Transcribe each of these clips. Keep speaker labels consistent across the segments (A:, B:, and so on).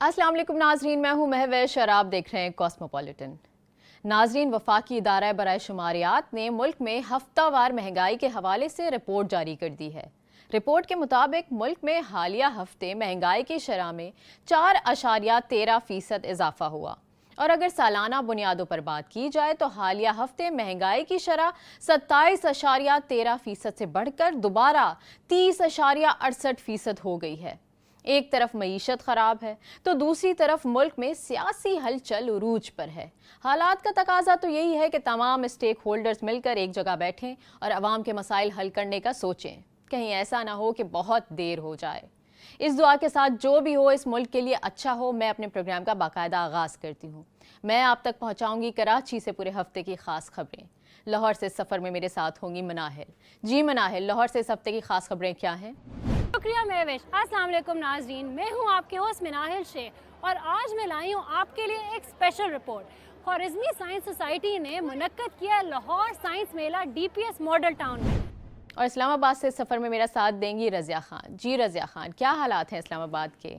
A: अस्सलाम वालेकुम नाजरीन, मैं हूँ महवेश और आप देख रहे हैं कॉस्मोपॉलिटन। नाजरीन, वफाकी इदारा बराए शुमारियात ने मुल्क में हफ्तावार महंगाई के हवाले से रिपोर्ट जारी कर दी है। रिपोर्ट के मुताबिक मुल्क में हालिया हफ्ते महंगाई की शरह में 4.13% इजाफा हुआ और अगर सालाना बुनियादों पर बात की जाए तो हालिया हफ्ते महंगाई की शरह 27.13% से बढ़कर दोबारा 30.68% हो गई है। एक तरफ मईशत खराब है तो दूसरी तरफ मुल्क में सियासी हलचल उरूज पर है। हालात का तकाजा तो यही है कि तमाम स्टेक होल्डर्स मिलकर एक जगह बैठें और अवाम के मसाइल हल करने का सोचें, कहीं ऐसा ना हो कि बहुत देर हो जाए। इस दुआ के साथ जो भी हो इस मुल्क के लिए अच्छा हो, मैं अपने प्रोग्राम का बाकायदा आगाज़ करती हूँ। मैं आप तक पहुँचाऊँगी कराची से पूरे हफ्ते की ख़ास खबरें। लाहौर से सफ़र में मेरे साथ होंगी मनाहिल। जी मनाहिल, लाहौर से इस हफ्ते की ख़ास खबरें क्या हैं?
B: शुक्रिया महवेश। अस्सलाम वालेकुम नाजरीन, मैं हूँ आपके होस्ट मनाहिल शेख और आज मैं लाई हूँ आपके लिए एक स्पेशल रिपोर्ट। ख्वारिज़मी साइंस सोसाइटी ने मुनक्कद किया लाहौर साइंस मेला DPS मॉडल टाउन में।
A: और इस्लामाबाद से सफ़र में मेरा साथ देंगी रज़िया खान। जी रज़िया खान, क्या हालात हैं इस्लामाबाद के?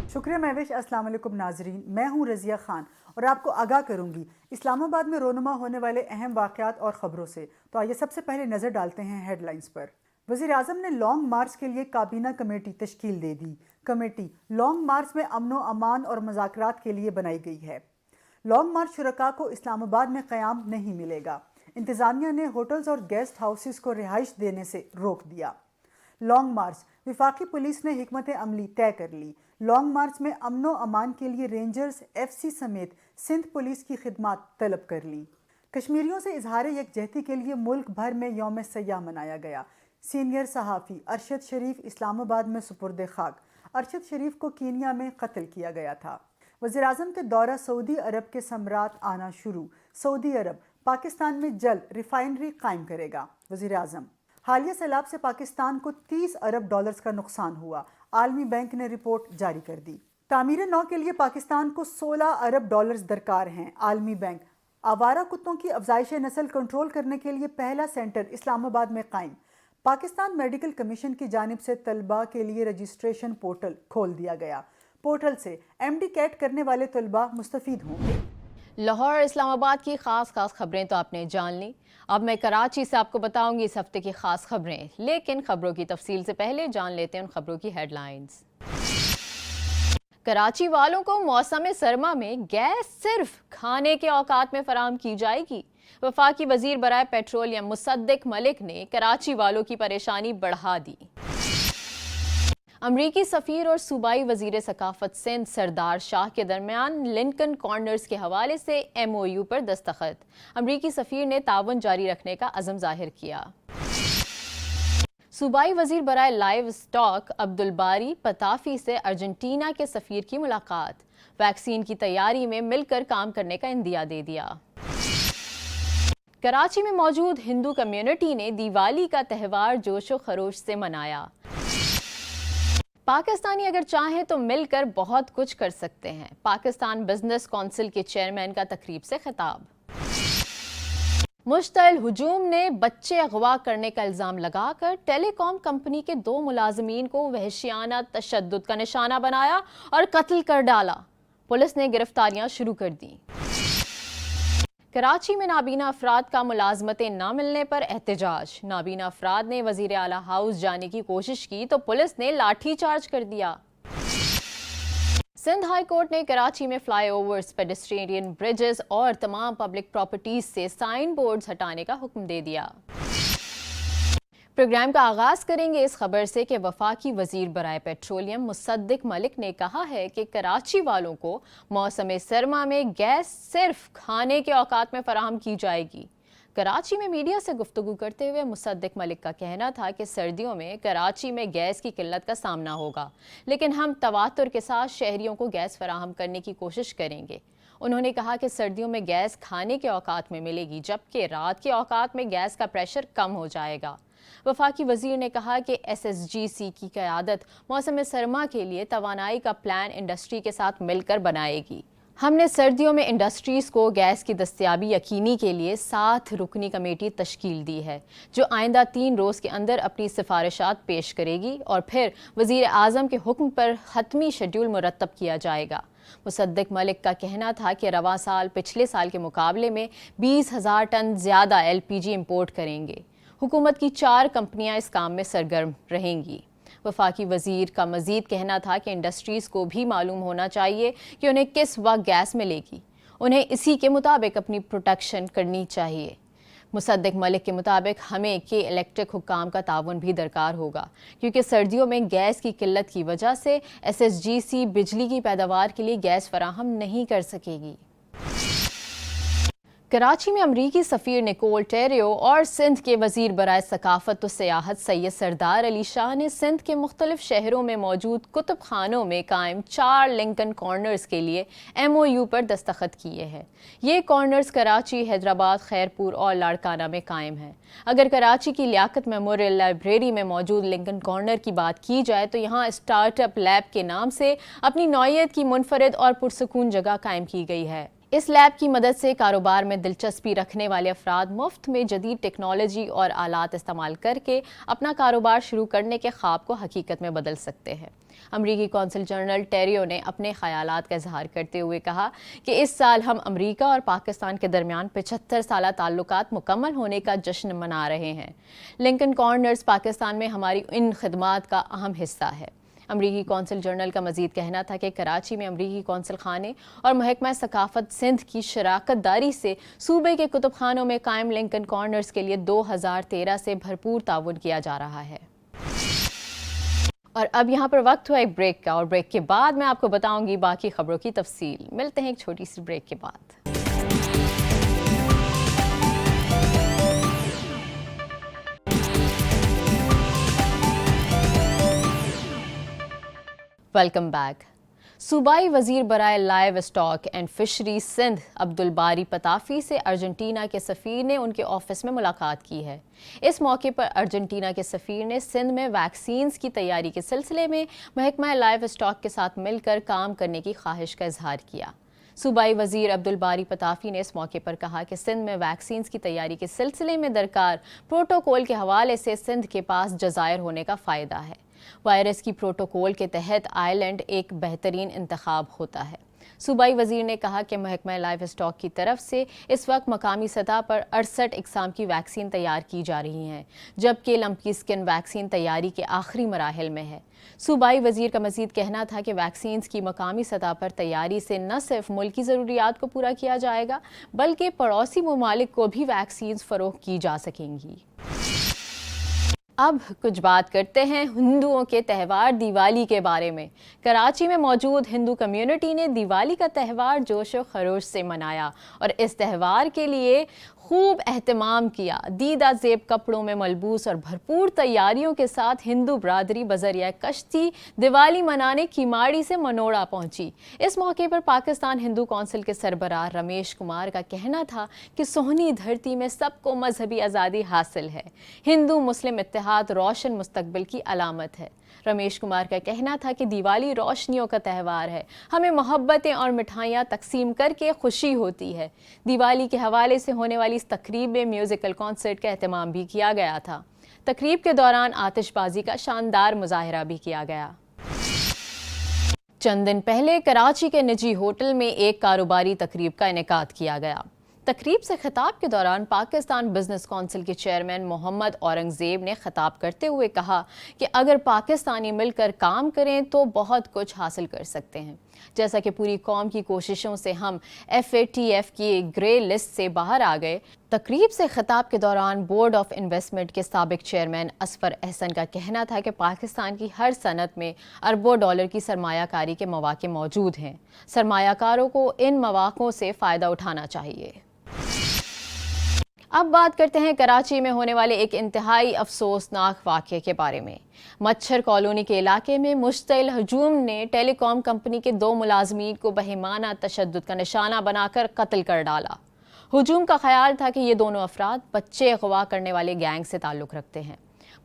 C: शुक्रिया महवेश। अस्सलाम वालेकुम नाजरीन, मैं हूँ रज़िया खान और आपको आगाह करूँगी इस्लामाबाद में रोनुमा होने वाले अहम वाक़यात और ख़बरों से। तो आइए सबसे पहले नज़र डालते हैं हेडलाइंस पर। वज़ीर आज़म ने लॉन्ग मार्च के लिए काबीना कमेटी तश्कील दे दी। कमेटी लॉन्ग मार्च में अमन व अमान और मुज़ाकरात के लिए बनाई गई है। लॉन्ग मार्च शुरका को इस्लामाबाद में क़याम नहीं मिलेगा। इंतज़ामिया ने होटल्स और गेस्ट हाउसेस को रिहाइश देने से रोक दिया। लॉन्ग मार्च, विफाकी पुलिस ने हिकमत अमली तय कर ली। लॉन्ग मार्च में अमन व अमान के लिए रेंजर्स, FC समेत सिंध पुलिस की खिदमात तलब कर ली। कश्मीरियों से इजहार यकजहती के लिए मुल्क भर में यौम सयाह मनाया गया। सीनियर सहाफ़ी अरशद शरीफ इस्लामाबाद में सुपुर्द खाक। अरशद शरीफ को कीनिया में कत्ल किया गया था। वज़ीर आज़म के दौरा सऊदी अरब के समरात आना शुरू। सऊदी अरब पाकिस्तान में जल्द रिफाइनरी कायम करेगा। वज़ीर आज़म, हालिया सैलाब से पाकिस्तान को $30 अरब का नुकसान हुआ। आलमी बैंक ने रिपोर्ट जारी कर दी। तामीर नौ के लिए पाकिस्तान को $16 अरब दरकार हैं। आलमी बैंक, आवारा कुत्तों की अफजाइश नस्ल कंट्रोल करने के लिए पहला सेंटर इस्लामाबाद में कायम। पाकिस्तान मेडिकल कमीशन की जानिब से तलबा के लिए रजिस्ट्रेशन पोर्टल खोल दिया गया। पोर्टल से MD कैट करने वाले तलबा मुस्तफीद होंगे।
A: लाहौर इस्लामाबाद की ख़ास खबरें तो आपने जान ली। अब मैं कराची से आपको बताऊंगी इस हफ्ते की ख़ास खबरें, लेकिन खबरों की तफसील से पहले जान लेते हैं उन खबरों की हेडलाइंस। कराची वालों को मौसम सरमा में गैस सिर्फ खाने के औकात में फराहम की जाएगी। वफाकी वजीर बराए पेट्रोलियम मुसद्दिक मलिक ने कराची वालों की परेशानी बढ़ा दी। अमरीकी सफ़ीर और सूबाई वजीर सकाफत सिंध सरदार शाह के दरमियान लिंकन कॉर्नर्स के हवाले से MOU पर दस्तखत। अमरीकी सफ़ीर ने ताउन जारी रखने का अज़म जाहिर किया। सूबाई वजीर बराए लाइव स्टॉक अब्दुल बारी पताफी से अर्जेंटीना के सफ़ीर की मुलाकात। वैक्सीन की तैयारी में मिलकर काम करने का इंदिया दे दिया। कराची में मौजूद हिंदू कम्युनिटी ने दिवाली का त्यौहार जोशो खरोश से मनाया। पाकिस्तानी अगर चाहें तो मिलकर बहुत कुछ कर सकते हैं। पाकिस्तान बिजनेस काउंसिल के चेयरमैन का तकरीब से खिताब। मुश्तइल हुजूम ने बच्चे अगवा करने का इल्ज़ाम लगाकर टेलीकॉम कंपनी के 2 मुलाजमीन को वहशियाना तशद्दुद का निशाना बनाया और कत्ल कर डाला। पुलिस ने गिरफ्तारियां शुरू कर दी। कराची में नाबीना अफराद का मुलाजमतें न मिलने पर एहतजाज। नाबीना अफराद ने वजीर आला हाउस जाने की कोशिश की तो पुलिस ने लाठी चार्ज कर दिया। सिंध हाई कोर्ट ने कराची में फ्लाईओवर्स, पेडेस्ट्रियन ब्रिजेस और तमाम पब्लिक प्रॉपर्टीज से साइन बोर्ड्स हटाने का हुक्म दे दिया। प्रोग्राम का आगाज करेंगे इस खबर से कि वफाकी वजीर बराए पेट्रोलियम मुसद्दिक मलिक ने कहा है कि कराची वालों को मौसम सरमा में गैस सिर्फ खाने के औकात में फराहम की जाएगी। कराची में मीडिया से गुफ्तगू करते हुए मुसद्दिक मलिक का कहना था कि सर्दियों में कराची में गैस की किल्लत का सामना होगा, लेकिन हम तवातुर के साथ शहरियों को गैस फराहम करने की कोशिश करेंगे। उन्होंने कहा कि सर्दियों में गैस खाने के औकात में मिलेगी, जबकि रात के औकात में गैस का प्रेशर कम हो जाएगा। वफाकी वजीर ने कहा कि SSGC की क़यादत मौसम सरमा के लिए तवानाई का प्लान इंडस्ट्री के साथ मिलकर बनाएगी। ہم نے سردیوں میں انڈسٹریز کو گیس کی دستیابی یقینی کے لیے 7 رکنی کمیٹی تشکیل دی ہے جو آئندہ 3 روز کے اندر اپنی سفارشات پیش کرے گی اور پھر وزیر اعظم کے حکم پر حتمی شیڈول مرتب کیا جائے گا۔ مصدق ملک کا کہنا تھا کہ رواں سال پچھلے سال کے مقابلے میں 20,000 ٹن زیادہ LPG امپورٹ کریں گے۔ حکومت کی 4 کمپنیاں اس کام میں سرگرم رہیں گی۔ وفاقی وزیر کا مزید کہنا تھا کہ انڈسٹریز کو بھی معلوم ہونا چاہیے کہ انہیں کس وقت گیس ملے گی، انہیں اسی کے مطابق اپنی پروٹیکشن کرنی چاہیے۔ مصدق ملک کے مطابق ہمیں کہ الیکٹرک حکام کا تعاون بھی درکار ہوگا کیونکہ سردیوں میں گیس کی قلت کی وجہ سے SSGC بجلی کی پیداوار کے لیے گیس فراہم نہیں کر سکے گی۔ کراچی میں امریکی سفیر نیکول ٹیریو اور سندھ کے وزیر برائے ثقافت و سیاحت سید سردار علی شاہ نے سندھ کے مختلف شہروں میں موجود کتب خانوں میں قائم 4 لنکن کارنرز کے لیے MOU پر دستخط کیے ہیں۔ یہ کارنرز کراچی، حیدرآباد، خیرپور اور لاڑکانہ میں قائم ہیں۔ اگر کراچی کی لیاقت میموریل لائبریری میں موجود لنکن کارنر کی بات کی جائے تو یہاں اسٹارٹ اپ لیب کے نام سے اپنی نوعیت کی منفرد اور پرسکون جگہ قائم کی گئی ہے۔ اس لیب کی مدد سے کاروبار میں دلچسپی رکھنے والے افراد مفت میں جدید ٹیکنالوجی اور آلات استعمال کر کے اپنا کاروبار شروع کرنے کے خواب کو حقیقت میں بدل سکتے ہیں۔ امریکی قونصل جنرل ٹیریو نے اپنے خیالات کا اظہار کرتے ہوئے کہا کہ اس سال ہم امریکہ اور پاکستان کے درمیان 75 سالہ تعلقات مکمل ہونے کا جشن منا رہے ہیں۔ لنکن کارنرز پاکستان میں ہماری ان خدمات کا اہم حصہ ہے۔ امریکی قونصل جنرل کا مزید کہنا تھا کہ کراچی میں امریکی قونصل خانے اور محکمہ ثقافت سندھ کی شراکت داری سے صوبے کے کتب خانوں میں قائم لنکن کارنرز کے لیے 2013 سے بھرپور تعاون کیا جا رہا ہے۔ اور اب یہاں پر وقت ہوا ایک بریک کا، اور بریک کے بعد میں آپ کو بتاؤں گی باقی خبروں کی تفصیل۔ ملتے ہیں ایک چھوٹی سی بریک کے بعد۔ Welcome back. صوبائی وزیر برائے livestock and fishery Sindh Abdul Bari Pitafi سے ارجنٹینا کے سفیر نے ان کے آفس میں ملاقات کی ہے۔ اس موقع پر ارجنٹینا کے سفیر نے سندھ میں ویکسینز کی تیاری کے سلسلے میں محکمہ لائیو اسٹاک کے ساتھ مل کر کام کرنے کی خواہش کا اظہار کیا۔ صوبائی وزیر عبدالباری پتافی نے اس موقع پر کہا کہ سندھ میں ویکسینز کی تیاری کے سلسلے میں درکار پروٹوکول کے حوالے سے سندھ کے پاس جزائر ہونے کا فائدہ ہے۔ وائرس کی پروٹوکول کے تحت آئرلینڈ ایک بہترین انتخاب ہوتا ہے۔ صوبائی وزیر نے کہا کہ محکمہ لائیو اسٹاک کی طرف سے اس وقت مقامی سطح پر 68 اقسام کی ویکسین تیار کی جا رہی ہیں، جبکہ لمپی اسکن ویکسین تیاری کے آخری مراحل میں ہے۔ صوبائی وزیر کا مزید کہنا تھا کہ ویکسینز کی مقامی سطح پر تیاری سے نہ صرف ملکی ضروریات کو پورا کیا جائے گا بلکہ پڑوسی ممالک کو بھی ویکسینز فروخت کی جا سکیں گی۔ اب کچھ بات کرتے ہیں ہندوؤں کے تہوار دیوالی کے بارے میں۔ کراچی میں موجود ہندو کمیونٹی نے دیوالی کا تہوار جوش و خروش سے منایا اور اس تہوار کے لیے خوب اہتمام کیا۔ دیدہ زیب کپڑوں میں ملبوس اور بھرپور تیاریوں کے ساتھ ہندو برادری بذریعہ کشتی دیوالی منانے کیماڑی سے منوڑا پہنچی۔ اس موقع پر پاکستان ہندو کونسل کے سربراہ رمیش کمار کا کہنا تھا کہ سہنی دھرتی میں سب کو مذہبی آزادی حاصل ہے۔ ہندو مسلم اتحاد روشن مستقبل کی علامت ہے۔ رمیش کمار کا کہنا تھا کہ دیوالی روشنیوں کا تہوار ہے، ہمیں محبتیں اور مٹھائیاں تقسیم کر کے خوشی ہوتی ہے۔ دیوالی کے حوالے سے ہونے والی اس تقریب میں میوزیکل کانسرٹ کا اہتمام بھی کیا گیا تھا۔ تقریب کے دوران آتش بازی کا شاندار مظاہرہ بھی کیا گیا۔ چند دن پہلے کراچی کے نجی ہوٹل میں ایک کاروباری تقریب کا انعقاد کیا گیا۔ تقریب سے خطاب کے دوران پاکستان بزنس کونسل کے چیئرمین محمد اورنگزیب نے خطاب کرتے ہوئے کہا کہ اگر پاکستانی مل کر کام کریں تو بہت کچھ حاصل کر سکتے ہیں۔ جیسا کہ پوری قوم کی کوششوں سے ہم FATF کی گرے لسٹ سے باہر آ گئے۔ تقریب سے خطاب کے دوران بورڈ آف انویسٹمنٹ کے سابق چیئرمین اصفر احسن کا کہنا تھا کہ پاکستان کی ہر صنعت میں اربوں ڈالر کی سرمایہ کاری کے مواقع موجود ہیں۔ سرمایہ کاروں کو ان مواقعوں سے فائدہ اٹھانا چاہیے۔ اب بات کرتے ہیں کراچی میں ہونے والے ایک انتہائی افسوسناک واقعے کے بارے میں۔ مچھر کالونی کے علاقے میں مشتعل ہجوم نے ٹیلی کام کمپنی کے 2 ملازمین کو بہیمانہ تشدد کا نشانہ بنا کر قتل کر ڈالا۔ ہجوم کا خیال تھا کہ یہ دونوں افراد بچے اغوا کرنے والے گینگ سے تعلق رکھتے ہیں۔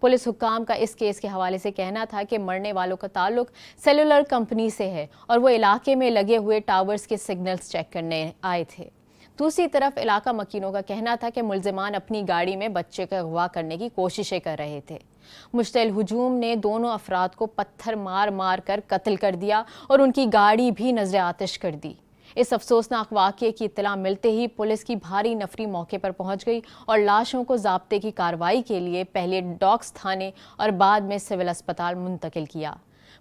A: पुलिस हुक्काम का इस केस के हवाले से कहना था कि मरने वालों का ताल्लुक सेलुलर कंपनी से है और वो इलाके में लगे हुए टावर्स के सिग्नल्स चेक करने आए थे। दूसरी तरफ इलाका मकीनों का कहना था कि मुल्जिमान अपनी गाड़ी में बच्चे का अगवा करने की कोशिशें कर रहे थे। मुश्तइल हुजूम ने दोनों अफराद को पत्थर मार मार कर कत्ल कर दिया और उनकी गाड़ी भी नजर आतिश कर दी। इस अफसोसनाक वाक़ये की इत्तला मिलते ही पुलिस की भारी नफरी मौके पर पहुंच गई और लाशों को ज़ाब्ते की कार्रवाई के लिए पहले डॉक्स थाने और बाद में सिविल अस्पताल मुंतकिल किया।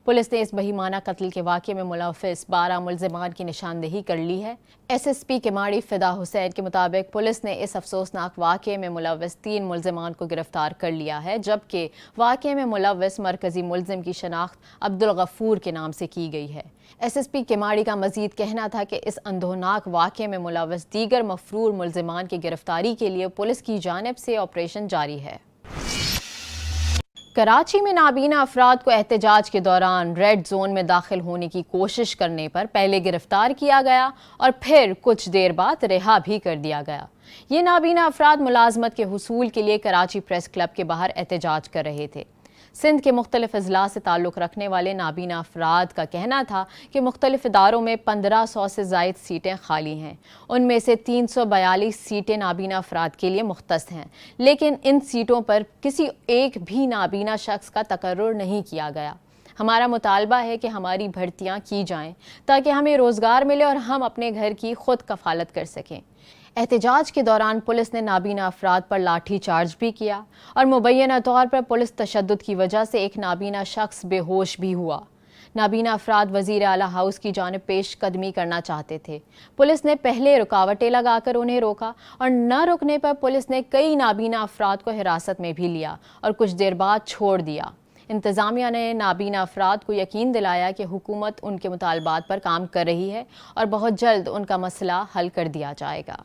A: पुलिस ने इस बहीमाना कत्ल के वाक़ये में मुलव्विस 12 मुल्ज़िमान की निशानदेही कर ली है। SSP केमाड़ी फ़िदा हुसैन के मुताबिक पुलिस ने इस अफसोसनाक वाक़ये में मुलव्विस 3 मुल्ज़िमान को गिरफ्तार कर लिया है, जबकि वाक़ये में मुलव्विस मरकज़ी मुल्ज़िम की शनाख्त अब्दुल गफूर के नाम से की गई है। SSP केमाड़ी का मज़ीद कहना था कि इस अंधोनाक वाक़ये में मुलव्विस दीगर मफरूर मुल्ज़िमान की गिरफ्तारी के लिए पुलिस की जानिब से ऑपरेशन जारी है। कराची में नाबीना अफराद को एहतजाज के दौरान रेड जोन में दाखिल होने की कोशिश करने पर पहले गिरफ्तार किया गया और फिर कुछ देर बाद रिहा भी कर दिया गया। ये नाबीना अफराद मुलाजमत के हुसूल के लिए कराची प्रेस क्लब के बाहर एहतजाज कर रहे थे। सिंध के मुख्तलिफ अजला से ताल्लुक़ रखने वाले नाबीना अफराद का कहना था कि मुख्तलिफ इदारों में 1500 से ज़ायद सीटें खाली हैं। उनमें से 342 सीटें नाबीना अफराद के लिए मुख्तस हैं, लेकिन इन सीटों पर किसी एक भी नाबीना शख्स का तकर्रुर नहीं किया गया। हमारा मुतालबा है कि हमारी भर्तियाँ की जाएँ ताकि हमें रोज़गार मिले और हम अपने घर की खुद कफालत कर सकें। एहतजाज के दौरान पुलिस ने नाबीना अफराद पर लाठी चार्ज भी किया और मुबैना तौर पर पुलिस तशद्दुद की वजह से एक नाबीना शख्स बेहोश भी हुआ। नाबीना अफराद वज़ीर आला हाउस की जानिब पेश कदमी करना चाहते थे। पुलिस ने पहले रुकावटें लगाकर उन्हें रोका और न रुकने पर पुलिस ने कई नाबीना अफराद को हिरासत में भी लिया और कुछ देर बाद छोड़ दिया। इंतज़ामिया ने नाबीना अफराद को यकीन दिलाया कि हुकूमत उनके मुतालबात पर काम कर रही है और बहुत जल्द उनका मसला हल कर दिया जाएगा।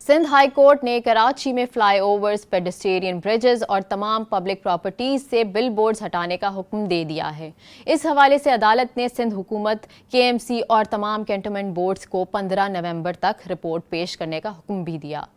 A: सिंध हाई कोर्ट ने कराची में फ्लाईओवर्स, पेडेस्ट्रियन ब्रिजेस और तमाम पब्लिक प्रॉपर्टीज से बिल बोर्ड्स हटाने का हुक्म दे दिया है। इस हवाले से अदालत ने सिंध हुकूमत, KMC और तमाम कैंटोनमेंट बोर्ड्स को 15 नवंबर तक रिपोर्ट पेश करने का हुक्म भी दिया।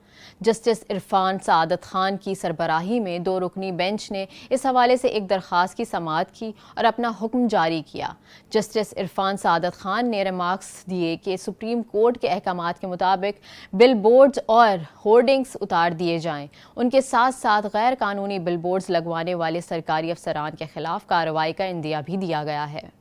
A: जस्टिस इरफान सादत खान की सरबराही में 2 रुकनी बेंच ने इस हवाले से एक दरख्वास्त की समाअत की और अपना हुक्म जारी किया। जस्टिस इरफान सादत खान ने रिमार्क्स दिए कि सुप्रीम कोर्ट के अहकामात के मुताबिक बिल बोर्ड्स और होर्डिंग्स उतार दिए जाएं। उनके साथ साथ गैर कानूनी बिल बोर्ड्स लगवाने वाले सरकारी अफसरान के खिलाफ कार्रवाई का इंदिया भी दिया गया है।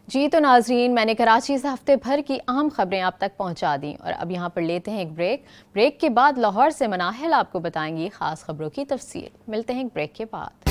A: जी तो नाजरीन, मैंने कराची से हफ्ते भर की अहम खबरें आप तक पहुंचा दी और अब यहाँ पर लेते हैं एक ब्रेक के बाद लाहौर से मनाहिल आपको बताएंगी खास खबरों की तफसील। मिलते हैं एक ब्रेक के बाद।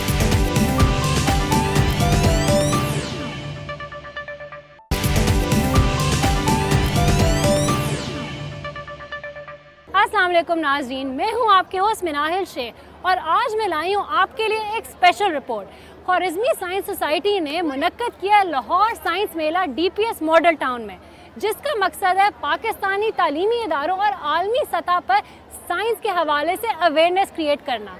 B: अस्सलाम वालेकुम नाजरीन, मैं हूँ आपके होस्ट मनाहिल शेख और आज मैं लाई हूँ आपके लिए एक स्पेशल रिपोर्ट। ख्वारिज़मी साइंस सोसाइटी ने मुनक्कद किया लाहौर साइंस मेला DPS मॉडल टाउन में, जिसका मकसद है पाकिस्तानी तालीमी इदारों और आलमी सतह पर साइंस के हवाले से अवेयरनेस क्रिएट करना।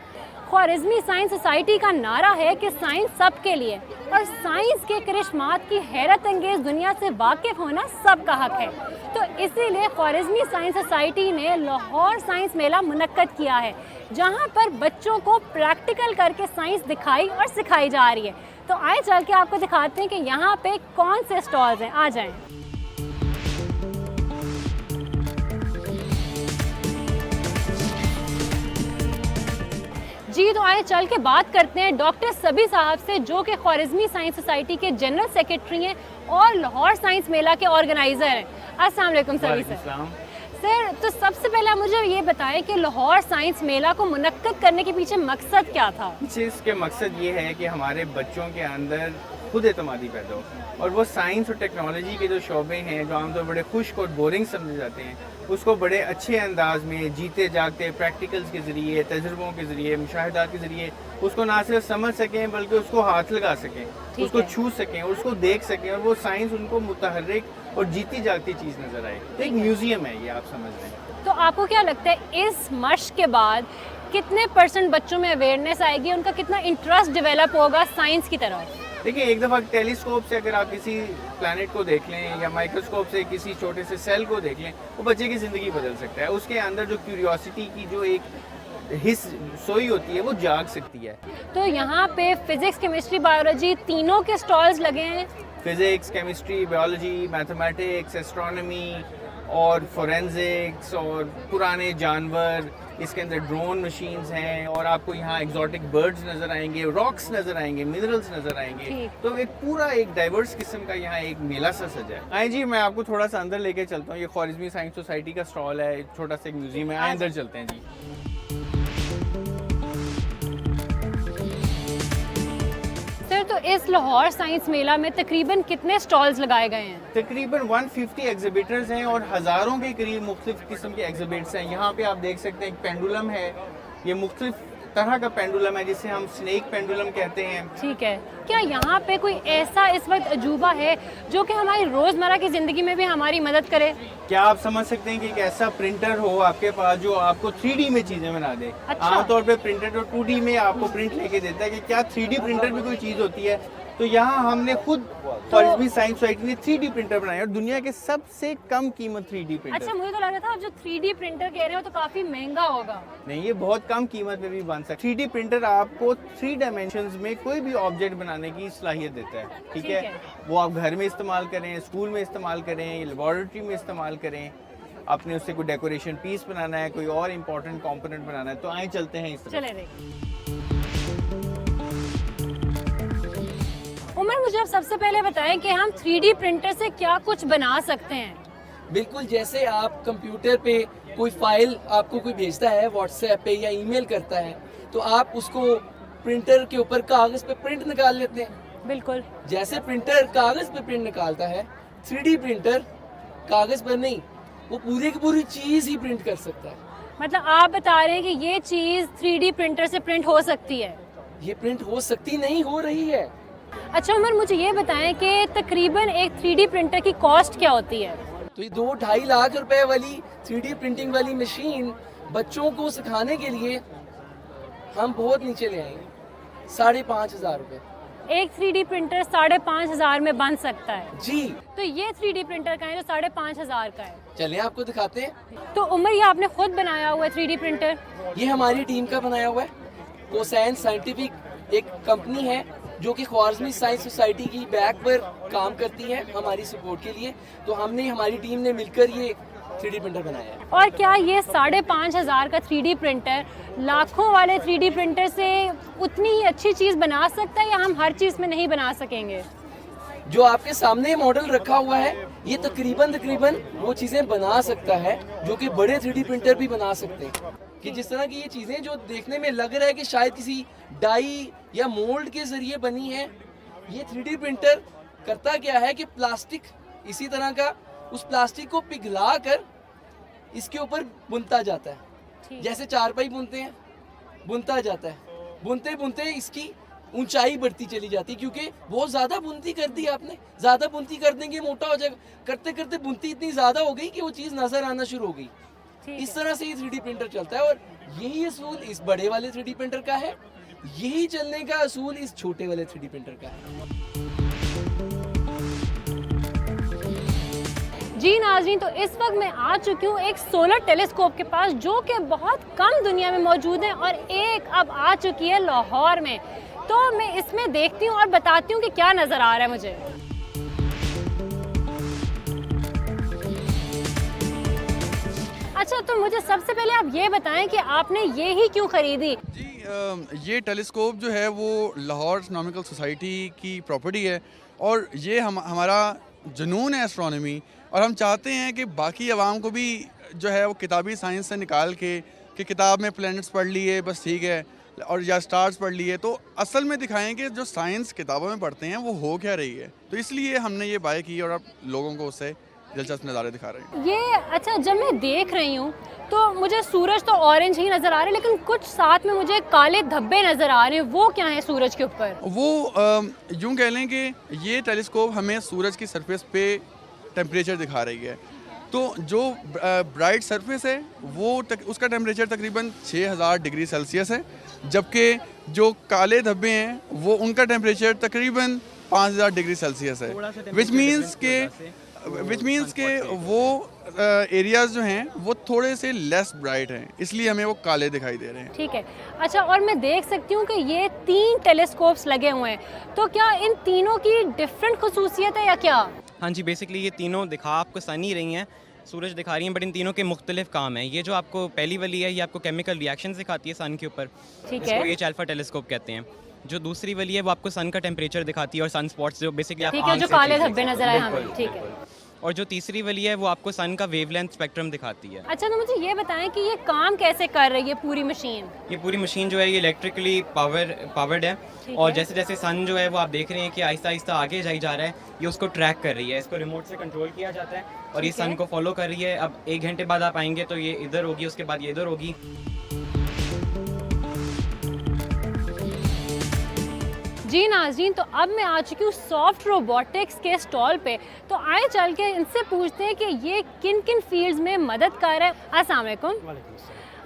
B: ख्वारिज़मी साइंस सोसाइटी का नारा है कि साइंस सबके लिए और साइंस के करिश्मात की हैरत अंगेज दुनिया से वाकिफ़ होना सबका हक है। तो इसीलिए ख्वारिज़मी साइंस सोसाइटी ने लाहौर साइंस मेला मुनक्कद किया है, जहां पर बच्चों को प्रैक्टिकल करके साइंस दिखाई और सिखाई जा रही है। तो आए चल के आपको दिखाते हैं कि यहाँ पे कौन से स्टॉल्स हैं। आ जाएं। जी तो आए चल के बात करते हैं डॉक्टर सबी साहब से, जो कि ख्वारिज़मी साइंस सोसाइटी के जनरल सेक्रेटरी हैं और लाहौर साइंस मेला के ऑर्गेनाइज़र हैं। अस्सलाम वालेकुम सबी सर, तो सबसे पहले मुझे ये बताएं कि लाहौर साइंस मेला को मुनक्कद करने के पीछे मकसद क्या था?
D: इसके मकसद ये है कि हमारे बच्चों के अंदर खुद एतमादी पैदा हो और वो साइंस और टेक्नोलॉजी के जो शोबे हैं, जो आमतौर पर बड़े खुश्क और बोरिंग समझे जाते हैं, उसको बड़े अच्छे अंदाज में जीते जागते प्रैक्टिकल्स के ज़रिए, तजुर्बों के ज़रिए, मुशाहिदात के ज़रिए उसको ना सिर्फ समझ सकें बल्कि उसको हाथ लगा सकें, उसको छू सकें, उसको देख सकें और वो साइंस उनको मुतहर्रिक और जीती जागती चीज़ नज़र आए। तो एक म्यूज़ियम है ये, आप समझ रहे हैं।
B: तो आपको क्या लगता है इस मश्क के बाद कितने % बच्चों में अवेयरनेस आएगी, उनका कितना इंटरेस्ट डेवलप होगा साइंस की तरफ?
D: देखिए, एक दफ़ा टेलीस्कोप से अगर आप किसी प्लैनेट को देख लें या माइक्रोस्कोप से किसी छोटे से सेल को देख लें, वो बच्चे की ज़िंदगी बदल सकता है। उसके अंदर जो क्यूरियोसिटी की जो एक सोई होती है वो जाग सकती है।
B: तो यहाँ पे फिजिक्स, केमिस्ट्री, बायोलॉजी तीनों के स्टॉल्स लगे हैं।
D: Physics, chemistry, biology, mathematics, astronomy और फोरेंसिक्स और पुराने जानवर, इसके अंदर ड्रोन मशीन्स हैं और आपको यहाँ एग्जॉटिक बर्ड्स नज़र आएंगे, रॉक्स नज़र आएंगे, मिनरल्स नज़र आएंगे।
B: ठीक।
D: तो एक पूरा एक डाइवर्स किस्म का यहाँ एक मेला सा सजा है। आए जी, मैं आपको थोड़ा सा अंदर लेके चलता हूँ। ये ख्वारिज़मी साइंस सोसाइटी का स्टॉल है, छोटा सा एक म्यूजियम है। आए अंदर चलते हैं जी।
B: सर, तो इस लाहौर साइंस मेला में तकरीबन कितने स्टॉल्स लगाए गए हैं?
D: तकरीबन 150 एग्जिबिटर्स हैं और हज़ारों के करीब मुख्तलिफ किस्म के एग्जिबिट्स हैं। यहाँ पे आप देख सकते हैं एक पेंडुलम है, ये मुख्तलिफ तरह का पेंडुलम है जिसे हम स्नेक पेंडुलम कहते हैं।
B: ठीक है, क्या यहाँ पे कोई ऐसा इस वक्त अजूबा है जो कि हमारी रोज़मर्रा की ज़िंदगी में भी हमारी मदद करे?
D: क्या आप समझ सकते हैं कि एक ऐसा प्रिंटर हो आपके पास जो आपको 3D में चीज़ें बना दे?
B: अच्छा।
D: आमतौर पे प्रिंटर तो 2D में आपको प्रिंट लेके देता है कि क्या 3D प्रिंटर भी कोई चीज़ होती है? तो यहाँ हमने खुद ख्वारिज़मी साइंस सोसाइटी ने 3D प्रिंटर बनाया और दुनिया के सबसे कम कीमत 3D प्रिंटर।
B: अच्छा, मुझे तो लग रहा था आप जो 3D प्रिंटर कह रहे हो तो काफ़ी महंगा होगा।
D: नहीं, ये बहुत कम कीमत में भी बन सकता है। 3D प्रिंटर आपको 3 डायमेंशंस में कोई भी ऑब्जेक्ट बनाने की सलाहियत देता है। ठीक
B: ठीक
D: है,
B: है।
D: वो आप घर में इस्तेमाल करें, स्कूल में इस्तेमाल करें, लेबॉरेटरी में इस्तेमाल करें, आपने उससे कोई डेकोरेशन पीस बनाना है, कोई और इम्पोर्टेंट कंपोनेंट बनाना है, तो आए चलते हैं इस तरह।
B: चले रे। उमर, मुझे आप सबसे पहले बताएं कि हम 3D प्रिंटर से क्या कुछ बना सकते हैं?
E: बिल्कुल, जैसे आप कंप्यूटर पे कोई फाइल आपको कोई भेजता है व्हाट्सएप पे या ईमेल करता है, तो आप उसको प्रिंटर के ऊपर कागज़ पे प्रिंट निकाल लेते हैं।
B: बिल्कुल।
E: जैसे प्रिंटर कागज़ पे प्रिंट निकालता है, 3D प्रिंटर कागज़ पर नहीं, वो पूरी की पूरी चीज़ ही प्रिंट कर सकता है।
B: मतलब आप बता रहे हैं कि ये चीज़ 3D प्रिंटर से प्रिंट हो सकती है?
E: ये प्रिंट हो सकती नहीं, हो रही है।
B: अच्छा उमर, मुझे ये बताएं कि तकरीबन एक 3D प्रिंटर की कॉस्ट क्या होती है?
E: तो ये 2-2.5 लाख रुपए वाली 3D प्रिंटिंग वाली मशीन बच्चों को सिखाने के लिए हम बहुत नीचे ले आएंगे, 5,500 रुपए।
B: एक 3D प्रिंटर 5,500 में बन सकता है
E: जी।
B: तो ये 3D प्रिंटर का है जो 5,500 का है।
E: चलिए आपको दिखाते हैं।
B: तो उमर, ये आपने खुद बनाया हुआ है 3D प्रिंटर?
E: ये हमारी टीम का बनाया हुआ है। कोसैन साइंटिफिक एक कंपनी है जो कि ख्वारिज़मी साइंस सोसाइटी की बैक पर काम करती है हमारी सपोर्ट के लिए। तो हमारी टीम ने मिलकर ये 3D प्रिंटर बनाया है।
B: और क्या ये 5,500 का 3D प्रिंटर लाखों वाले 3D प्रिंटर से उतनी ही अच्छी चीज़ बना सकता है या हम हर चीज़ में नहीं बना सकेंगे?
E: जो आपके सामने मॉडल रखा हुआ है, ये तकरीबन वो चीज़ें बना सकता है जो कि बड़े 3D प्रिंटर भी बना सकते हैं। कि जिस तरह की ये चीज़ें जो देखने में लग रहा है कि शायद किसी डाई या मोल्ड के ज़रिए बनी है, ये 3D प्रिंटर करता क्या है कि प्लास्टिक इसी तरह का, उस प्लास्टिक को पिघला कर इसके ऊपर बुनता जाता है। जैसे चारपाई बुनते हैं, बुनता जाता है। बुनते बुनते इसकी ऊंचाई बढ़ती चली जाती है, क्योंकि बहुत ज़्यादा बुनती कर दी आपने। ज़्यादा बुनती कर देंगे मोटा हो जाएगा, करते करते बुनती इतनी ज़्यादा हो गई कि वो चीज़ नज़र आना शुरू हो गई। इस तरह से ये 3D प्रिंटर चलता है और यही असूल इस बड़े वाले 3D प्रिंटर का है, यही चलने का असूल इस छोटे वाले 3D प्रिंटर का है।
B: जी नाज़रीन, तो इस वक्त मैं आ चुकी हूँ एक सोलर टेलीस्कोप के पास जो कि बहुत कम दुनिया में मौजूद है और एक अब आ चुकी है लाहौर में। तो मैं इसमें देखती हूँ और बताती हूँ कि क्या नज़र आ रहा है मुझे। अच्छा, तो मुझे सबसे पहले आप ये बताएं कि आपने ये ही क्यों खरीदी?
F: जी, ये टेलीस्कोप जो है वो लाहौर एस्ट्रोनॉमिकल सोसाइटी की प्रॉपर्टी है और ये हमारा जुनून है एस्ट्रोनॉमी, और हम चाहते हैं कि बाकी आवाम को भी जो है वो किताबी साइंस से निकाल के कि किताब में प्लैनेट्स पढ़ लिए बस ठीक है, और या स्टार्स पढ़ लिए, तो असल में दिखाएं कि जो साइंस किताबों में पढ़ते हैं वो हो क्या रही है। तो इसलिए हमने ये बाय की और अब लोगों को उससे दिलचस्प नज़ारे दिखा रहे हैं।
B: ये अच्छा, जब मैं देख रही हूँ तो मुझे सूरज तो ऑरेंज ही नज़र आ रहा है, लेकिन कुछ साथ में मुझे काले धब्बे नज़र आ रहे हैं, वो क्या है सूरज के ऊपर? वो
F: यूँ कह लें कि ये टेलीस्कोप हमें सूरज की सरफेस पे टेम्परेचर दिखा रही है। तो जो ब्राइट सरफेस है वो उसका टेम्परेचर तकरीबन 6000 डिग्री सेल्सियस है, जबकि जो काले धब्बे हैं वो उनका टेम्परेचर तकरीबन 5000 डिग्री सेल्सियस है, विच मीन्स के وچ مینس کہ وہ ایریاز جو ہیں وہ تھوڑے سے لیس برائٹ ہیں، اس لیے ہمیں وہ کالے دکھائی دے رہے ہیں.
B: ٹھیک ہے. اچھا، اور میں دیکھ سکتی ہوں کہ یہ 3 ٹیلیسکوپس لگے ہوئے ہیں، تو کیا ان تینوں کی ڈفرینٹ خصوصیت ہے یا کیا؟
G: ہاں جی، بیسکلی یہ تینوں دکھا آپ کو سن ہی رہی ہیں، سورج دکھا رہی ہیں، بٹ ان تینوں کے مختلف کام ہیں. یہ جو آپ کو پہلی والی ہے یہ آپ کو کیمیکل ریئیکشنز دکھاتی ہے سن کے اوپر،
B: ٹھیک
G: اس
B: ہے.
G: کو ایچ الفا ٹیلیسکوپ کہتے ہیں. جو دوسری والی ہے وہ آپ کو سن کا ٹیمپریچر دکھاتی ہے اور سن اسپاٹس جو بیسکلی آپ
B: ٹھیک ہے، جو کالے دھبے نظر آئے ہمیں. ٹھیک ہے.
G: اور جو تیسری والی ہے وہ آپ کو سن کا ویو لینتھ اسپیکٹرم دکھاتی ہے.
B: اچھا، تو مجھے یہ بتائیں کہ یہ کام کیسے کر رہی ہے پوری مشین؟
G: یہ پوری مشین جو ہے یہ الیکٹریکلی پاورڈ ہے، اور جیسے جیسے سن جو ہے وہ آپ دیکھ رہے ہیں کہ آہستہ آہستہ آگے جائی جا رہا ہے، یہ اس کو ٹریک کر رہی ہے. اس کو ریموٹ سے کنٹرول کیا جاتا ہے اور یہ سن کو فالو کر رہی ہے. اب 1 گھنٹے بعد آپ آئیں گے تو یہ ادھر ہوگی، اس کے بعد یہ ادھر ہوگی.
B: جی ناظرین، تو اب میں آ چکی ہوں سافٹ روبوٹکس کے اسٹال پہ، تو آئے چل کے ان سے پوچھتے ہیں کہ یہ کن کن فیلڈز میں مدد کر رہا ہے. السلام علیکم.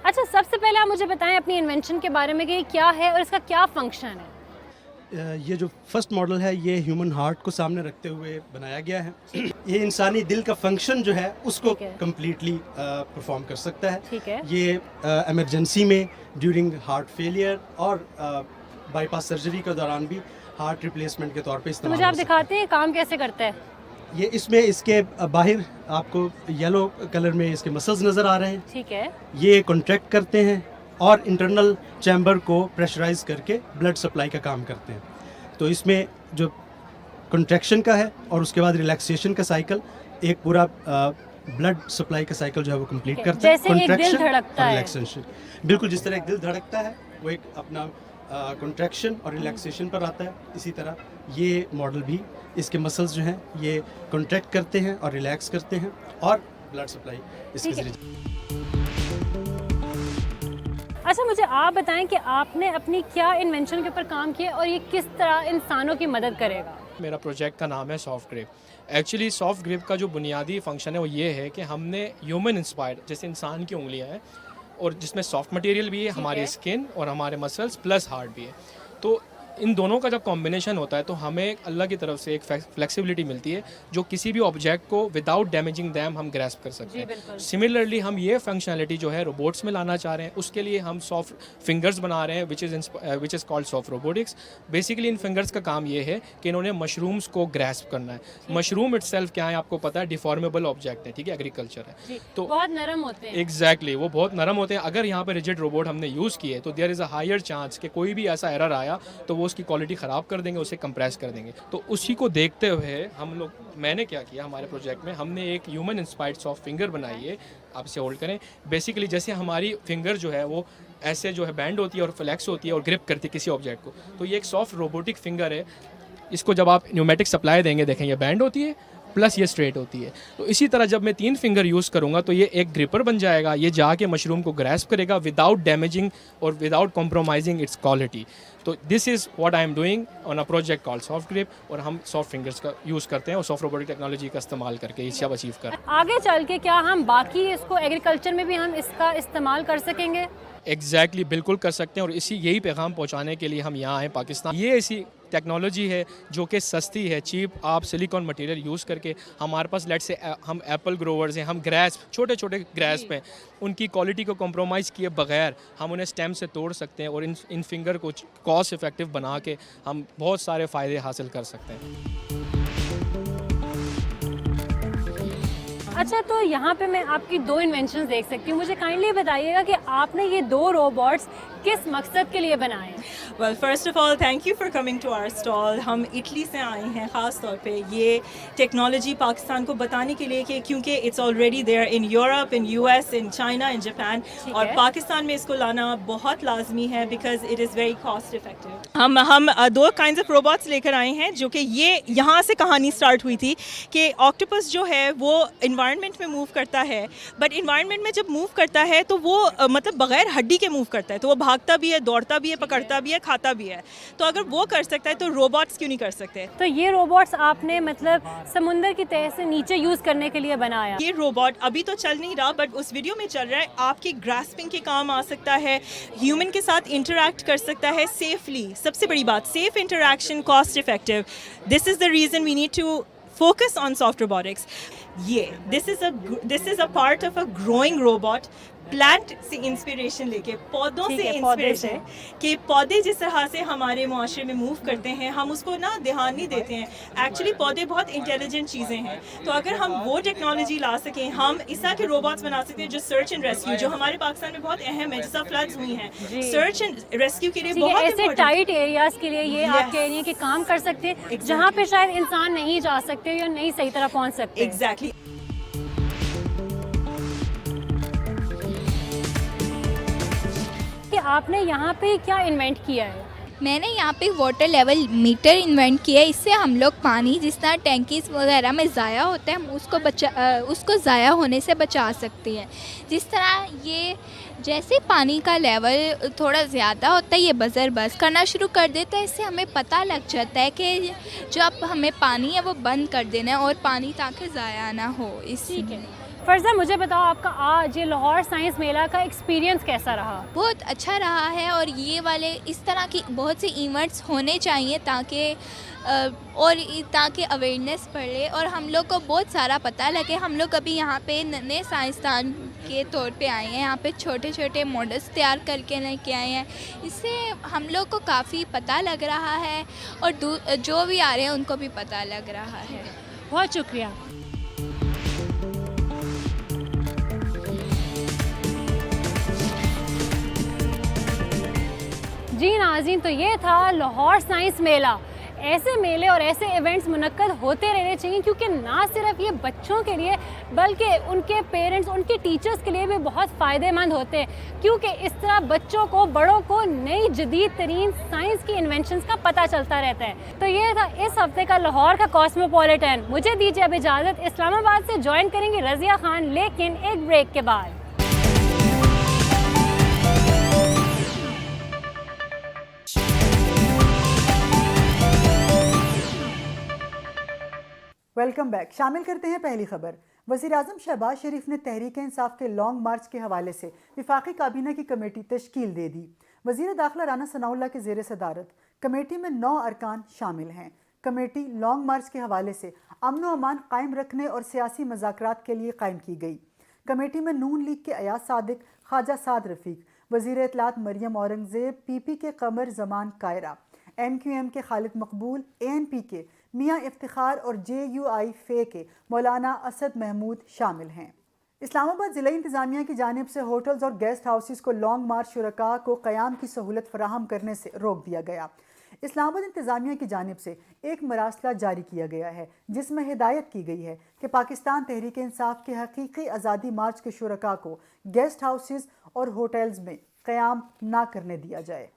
B: اچھا، سب سے پہلے آپ مجھے بتائیں اپنی انوینشن کے بارے میں کہ یہ کیا ہے اور اس کا کیا فنکشن ہے.
H: یہ جو فرسٹ ماڈل ہے یہ ہیومن ہارٹ کو سامنے رکھتے ہوئے بنایا گیا ہے. یہ انسانی دل کا فنکشن جو ہے اس کو کمپلیٹلی پرفارم کر سکتا ہے.
B: ٹھیک ہے.
H: یہ ایمرجنسی میں ڈیورنگ ہارٹ فیلئر اور بائی پاس سرجری کے دوران بھی ہارٹ ریپلیسمنٹ کے طور پہ
B: تو
H: استعمال
B: مجھے آپ
H: ہو سکتا
B: دکھاتے ہیں کام کیسے کرتا ہے.
H: یہ اس میں اس کے باہر آپ کو یلو کلر میں اس کے مسلز نظر آ رہے ہیں.
B: ٹھیک ہے.
H: یہ کنٹریکٹ کرتے ہیں اور انٹرنل چیمبر کو پریشرائز کر کے بلڈ سپلائی کا کام کرتے ہیں. تو اس میں جو کنٹریکشن کا ہے اور اس کے بعد ریلیکسیشن کا سائیکل، ایک پورا بلڈ سپلائی کا سائیکل جو ہے وہ کمپلیٹ کرتا ہے.
B: جیسے ایک دل دھڑکتا ہے.
H: ریلیکسیشن بالکل جس طرح ایک دل دھڑکتا ہے وہ ایک اپنا کنٹریکشن اور ریلیکسیشن پر آتا ہے، اسی طرح یہ ماڈل بھی اس کے مسلز جو ہیں یہ کنٹریکٹ کرتے ہیں اور ریلیکس کرتے ہیں اور بلڈ سپلائی اس کے ذریعے.
B: اچھا، مجھے آپ بتائیں کہ آپ نے اپنی کیا انوینشن کے اوپر کام کیا اور یہ کس طرح انسانوں کی مدد کرے گا.
I: میرا پروجیکٹ کا نام ہے Soft Grip. Actually Soft Grip کا جو بنیادی فنکشن ہے وہ یہ ہے کہ ہم نے ہیومن انسپائرڈ جیسے انسان کی انگلیاں ہیں اور جس میں سافٹ مٹیریل بھی ہے، ہماری اسکن اور ہمارے مسلس پلس ہارٹ بھی ہے، تو ان دونوں کا جب کمبینیشن ہوتا ہے تو ہمیں اللہ کی طرف سے ایک فلیکسیبلٹی ملتی ہے جو کسی بھی آبجیکٹ کو وداؤٹ ڈیمیجنگ دیم ہم گریسپ کر سکتے ہیں. سملرلی ہم یہ فنکشنلٹی جو ہے روبوٹس میں لانا چاہ رہے ہیں، اس کے لیے ہم سافٹ فنگرز بنا رہے ہیں which is called soft robotics. Basically ان فنگرز کا کام یہ ہے کہ انہوں نے مشرومس کو گریسپ کرنا ہے. مشروم اٹ سیلف کیا ہے آپ کو پتہ ہے، ڈیفارمیبل آبجیکٹ ہے، ٹھیک ہے، ایگریکلچر ہے، تو
B: بہت نرم ہوتے ہیں.
I: ایگزیکٹلی وہ بہت نرم ہوتے ہیں. اگر یہاں پہ ریجڈ روبوٹ ہم نے یوز کیے تو دیر از اے ہائر چانس کہ کوئی بھی ایسا ایرر آیا تو وہ اس کی کوالٹی خراب کر دیں گے، اسے کمپریس کر دیں گے. تو اسی کو دیکھتے ہوئے میں نے کیا کیا ہمارے پروجیکٹ میں، ہم نے ایک ہیومن انسپائرڈ سافٹ فنگر بنائی ہے. آپ اسے ہولڈ کریں. بیسیکلی جیسے ہماری فنگر جو ہے وہ ایسے جو ہے بینڈ ہوتی ہے اور فلیکس ہوتی ہے اور گرپ کرتی ہے کسی آبجیکٹ کو، تو یہ ایک سافٹ روبوٹک فنگر ہے. اس کو جب آپ نیومیٹک سپلائی دیں گے، دیکھیں یہ بینڈ ہوتی ہے پلس یہ اسٹریٹ ہوتی ہے. تو اسی طرح جب میں 3 فنگر یوز کروں گا تو یہ ایک گریپر بن جائے گا، یہ جا کے مشروم کو گریسپ کرے گا وداؤٹ ڈیمیجنگ اور وداؤٹ کمپرومائزنگ اٹس کوالٹی. تو this is what I am doing on a project call soft grip, اور ہم سافٹ فنگرس کا یوز کرتے ہیں اور سافٹ روبوٹک ٹیکنالوجی کا استعمال کر کے یہ سب اچیو کر.
B: آگے چل کے کیا ہم باقی اس کو ایگریکلچر میں بھی ہم اس کا استعمال کر سکیں گے؟
I: ایگزیکٹلی بالکل کر سکتے ہیں، اور یہی پیغام پہنچانے کے لیے ہم یہاں آئے پاکستان. یہ ایسی ٹیکنالوجی ہے جو کہ سستی ہے، چیپ. آپ سلیکون مٹیریل یوز کر کے، ہمارے پاس لیٹ سے ہم ایپل گروورز ہیں، ہم گریس چھوٹے چھوٹے گریس پہ ان کی کوالٹی کو کمپرومائز کیے بغیر ہم انہیں اسٹیم سے توڑ سکتے ہیں اور ان فنگر کو کاسٹ افیکٹو بنا کے ہم بہت سارے فائدے حاصل کر سکتے ہیں.
B: اچھا، تو یہاں پہ میں آپ کی 2 انوینشنز دیکھ سکتی ہوں. مجھے کائنڈلی بتائیے گا کہ آپ نے یہ 2 روبوٹس کس مقصد کے لیے بنائے ہیں؟
J: Well first of all thank you for coming to our stall. ہم اٹلی سے آئے ہیں خاص طور پہ یہ ٹیکنالوجی پاکستان کو بتانے کے لیے کہ کیونکہ it's already there in Europe, in U S, in China, in Japan, اور پاکستان میں اس کو لانا بہت لازمی ہے because it is very cost effective. ہم 2 کائنڈز آف روبوٹس لے کر آئے ہیں جو کہ یہ یہاں سے کہانی اسٹارٹ ہوئی تھی کہ آکٹوپس جو ہے وہ انوائرمنٹ میں موو کرتا ہے، بٹ انوائرمنٹ میں جب موو کرتا ہے تو وہ مطلب بغیر ہڈی کے موو کرتا ہے، تو وہ بھاگتا بھی ہے، دوڑتا بھی ہے، پکڑتا بھی ہے، کھاتا بھی ہے. تو اگر وہ کر سکتا ہے تو روبوٹس کیوں نہیں کر سکتے؟
B: تو یہ روبوٹس آپ نے مطلب سمندر کی تہہ سے نیچے یوز کرنے کے لیے بنایا.
J: یہ روبوٹ ابھی تو چل نہیں رہا بٹ اس ویڈیو میں چل رہا ہے. آپ کی گراسپنگ کے کام آ سکتا ہے، ہیومن کے ساتھ انٹریکٹ کر سکتا ہے سیفلی. سب سے بڑی بات safe interaction, cost effective. This is the reason we need to focus on soft robotics. This is a part of a growing robot. Plant से इंस्पिरेशन लेके, पौधों से इंस्पिरेशन, कि पौधे जिस तरह से हमारे मुआशरे में मूव करते हैं हम उसको ना ध्यान नहीं देते हैं. एक्चुअली पौधे बहुत इंटेलिजेंट चीज़ें हैं, तो अगर हम वो टेक्नोलॉजी ला सकें, हम इस तरह के रोबोट्स बना सकते हैं जो सर्च एंड रेस्क्यू, जो हमारे पाकिस्तान में बहुत अहम है, जैसा फ्लड्स हुई हैं, सर्च एंड रेस्क्यू के लिए बहुत
B: ऐसे टाइट एरियाज के लिए ये आप कह रही हैं कि काम कर सकते हैं जहाँ पे शायद इंसान नहीं जा सकते या नहीं सही तरह पहुँच सकते.
J: एग्जैक्टली.
B: कि आपने यहाँ पे क्या इन्वेंट किया है?
K: मैंने यहाँ पे वाटर लेवल मीटर इन्वेंट किया है. इससे हम लोग पानी जिस तरह टैंकीज़ वगैरह में ज़ाया होता है हम उसको ज़ाया होने से बचा सकते हैं. जिस तरह ये जैसे पानी का लेवल थोड़ा ज़्यादा होता है ये बज़र बस करना शुरू कर देता है. इससे हमें पता लग जाता है कि जो अब हमें पानी है वो बंद कर देना है और पानी ताकि ज़ाया ना हो.
B: ठीक है. फर्जा, मुझे बताओ आपका आज ये लाहौर साइंस मेला का एक्सपीरियंस कैसा रहा?
K: बहुत अच्छा रहा है और ये वाले इस तरह की बहुत से इवेंट्स होने चाहिए ताकि अवेयरनेस बढ़े और हम लोग को बहुत सारा पता लगे. हम लोग अभी यहाँ पे नए साइंसदान के तौर पे आए हैं, यहाँ पे छोटे छोटे मॉडल्स तैयार करके लेके आए हैं. इससे हम लोग को काफ़ी पता लग रहा है और जो भी आ रहे हैं उनको भी पता लग रहा है.
B: बहुत शुक्रिया. जी नाज़रीन, तो ये था लाहौर साइंस मेला. ऐसे मेले और ऐसे इवेंट्स मुनक्कद होते रहने चाहिए क्योंकि ना सिर्फ ये बच्चों के लिए बल्कि उनके पेरेंट्स, उनके टीचर्स के लिए भी बहुत फ़ायदेमंद होते हैं क्योंकि इस तरह बच्चों को, बड़ों को नई जदीद तरीन साइंस की इन्वेंशंस का पता चलता रहता है. तो ये था इस हफ्ते का लाहौर का कॉस्मोपॉलिटन. मुझे दीजिए अब इजाज़त. इस्लामाबाद से ज्वाइन करेंगी रज़िया खान, लेकिन एक ब्रेक के बाद.
C: Welcome back. शामिल करते हैं पहली खबर. वज़ीर-ए-आज़म शहबाज शरीफ ने तहरीक इंसाफ के लॉन्ग मार्च के हवाले से वफाकी काबीना की कमेटी तश्कील दे दी. वज़ीर दाखिला राना सनाउल्लाह के ज़ेर सदारत कमेटी में 9 अरकान शामिल हैं. कमेटी लॉन्ग मार्च के हवाले से अमन व अमान कायम रखने और सियासी मज़ाकरात के लिए कायम की गई. कमेटी में नून लीग के अयाज सादिक, ख्वाजा साद रफ़ीक, वज़ीर इत्तलात मरियम औरंगज़ेब, PP के कमर ज़मान कायरा, MQM के खालिद मकबूल, ANP के मियाँ इफ्तिखार और JUI फे के मौलाना असद महमूद शामिल हैं. इस्लामाबाद ज़िला इंतज़ामिया की जानिब से होटल्स और गेस्ट हाउसेस को लॉन्ग मार्च शुरका को क़याम की सहूलत फराहम करने से रोक दिया गया. इस्लामाबाद इंतज़ामिया की जानिब से एक मरासला जारी किया गया है जिसमें हिदायत की गई है कि पाकिस्तान तहरीक इंसाफ के हकीकी आज़ादी मार्च के शुरका को गेस्ट हाउसेस और होटल्स में क़याम ना करने दिया जाए.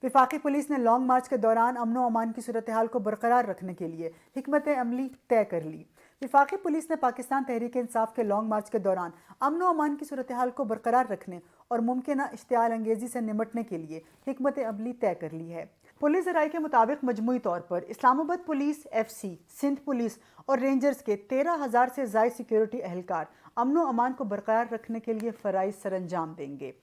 C: वफाकी पुलिस ने लॉन्ग मार्च के दौरान अमन व अमान की सूरत हाल को बरकरार रखने के लिए हिकमत अमली तय कर ली. वफाकी पुलिस ने पाकिस्तान तहरीक इंसाफ के लॉन्ग मार्च के दौरान अमन व अमान की सूरत हाल को बरकरार रखने और मुमकिन इश्तियाल अंगेज़ी से निमटने के लिए हिकमत अमली तय कर ली है. पुलिस ज़राए के मुताबिक मजमूई तौर पर Islamabad police, FC, Sindh police और रेंजर्स के 13,000 से ज़ायद सिक्योरिटी एहलकार अमन व अमान को बरकरार रखने के लिए फ़राइज़ सरअंजाम देंगे.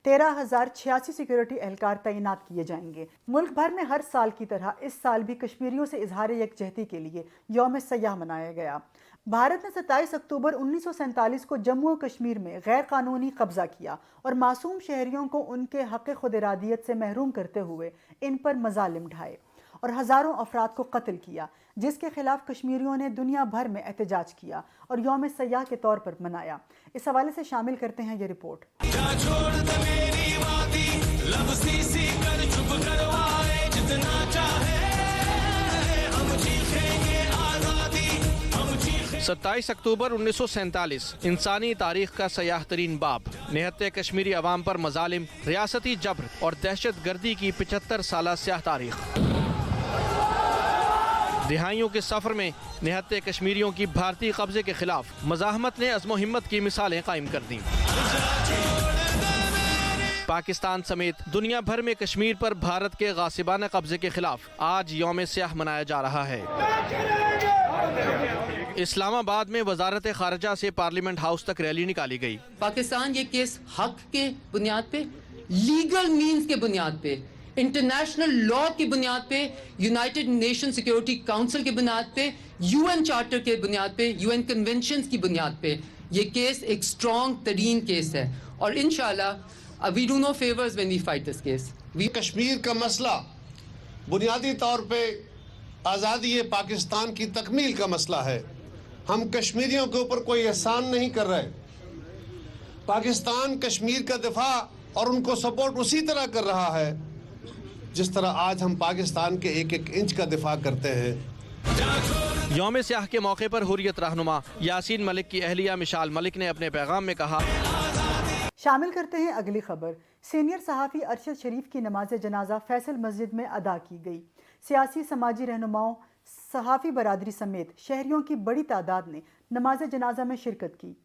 C: 13,086 सिक्योरिटी एहलकार तैनात किए जाएंगे. मुल्क भर में हर साल की तरह इस साल भी कश्मीरियों से इजहार यकजहती के लिए यौम सयाह मनाया गया. भारत ने 27 अक्टूबर 1947 को जम्मू और कश्मीर में गैर कानूनी कब्जा किया और मासूम शहरियों को उनके हक़ खुद इरादियत से महरूम करते हुए इन पर मजालिम ढाए और हज़ारों अफराद को कत्ल किया, जिसके खिलाफ कश्मीरियों ने दुनिया भर में एहतजाज किया और यौम सयाह के तौर पर मनाया. इस हवाले से शामिल करते हैं ये रिपोर्ट.
L: सत्ताईस अक्टूबर 1947 इंसानी तारीख का सयाह तरीन बाब. निहत्ते कश्मीरी अवाम पर मजालिम, रियासती जबर और दहशत गर्दी की 75 साला स्याह तारीख. दिहाइयों के सफ़र में निहत्ते कश्मीरियों की भारतीय कब्जे के खिलाफ मज़ाहमत ने अज़्म हिम्मत की मिसालें कायम कर दी. पाकिस्तान समेत दुनिया भर में कश्मीर पर भारत के गासिबाना कब्जे के खिलाफ आज यौम स्याह मनाया जा रहा है. इस्लामाबाद में वजारत खारजा से पार्लियामेंट हाउस तक रैली निकाली गई.
M: पाकिस्तान ये केस हक के बुनियाद पे, लीगल मीन्स के बुनियाद पे, इंटरनेशनल लॉ की बुनियाद पे, यूनाइटेड नेशन सिक्योरिटी काउंसिल की बुनियाद पे यूएन चार्टर के बुनियाद पे, यूएन कन्वेंशंस की बुनियाद पे ये केस एक स्ट्रॉन्ग तरीन केस है और इंशाल्लाह we do no favours when we fight this case.
N: Kashmir का मसला बुनियादी तौर पे आज़ादी पाकिस्तान की तकमील का मसला है। हम कश्मीरियों के ऊपर कोई एहसान नहीं कर रहे। पाकिस्तान कश्मीर का दिफा और उनको सपोर्ट उसी तरह कर रहा है जिस तरह आज हम पाकिस्तान के एक एक इंच का दिफा करते हैं।
L: यौम स्याह के मौके पर हुर्रियत रहनुमा यासीन मलिक की अहलिया मिशाल मलिक ने अपने पैगाम में कहा।
C: शामिल करते हैं अगली खबर। सीनियर सहाफ़ी अरशद शरीफ की नमाज जनाजा फैसल मस्जिद में अदा की गई। सियासी समाजी रहनुमाओं, सहाफ़ी बरादरी समेत शहरियों की बड़ी तादाद ने नमाज जनाजा में शिरकत की।